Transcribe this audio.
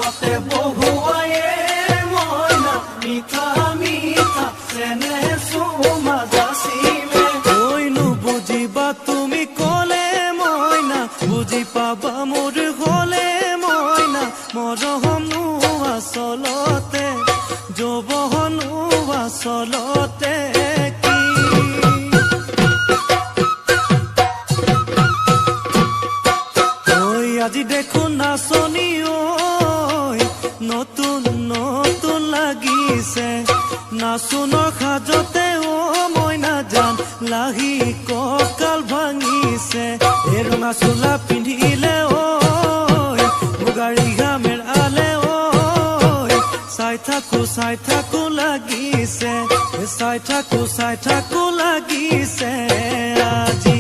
হাতে বহুৱায়ে মইনা মিঠা মিঠা চেনে চুমা যাচিলে কৈনো বুজিবা তুমি ক'লে মইনা বুজি পাবা মোৰ হ'লে মইনা মৰমনো আচলতে যৌৱনো আচলতে আজি দেখো নাচনি ঐ নতুন নতুন লাগিছে নাচুনৰ সাজতে ও মইনা জান লাহি কঁকাল ভাঙিছে এই ৰঙা চোলা পিন্ধিলে ঐ মুগাৰী ঘামেৰ আলে ঐ চাই থাকো লাগিছে চাই থাকো লাগিছে আজি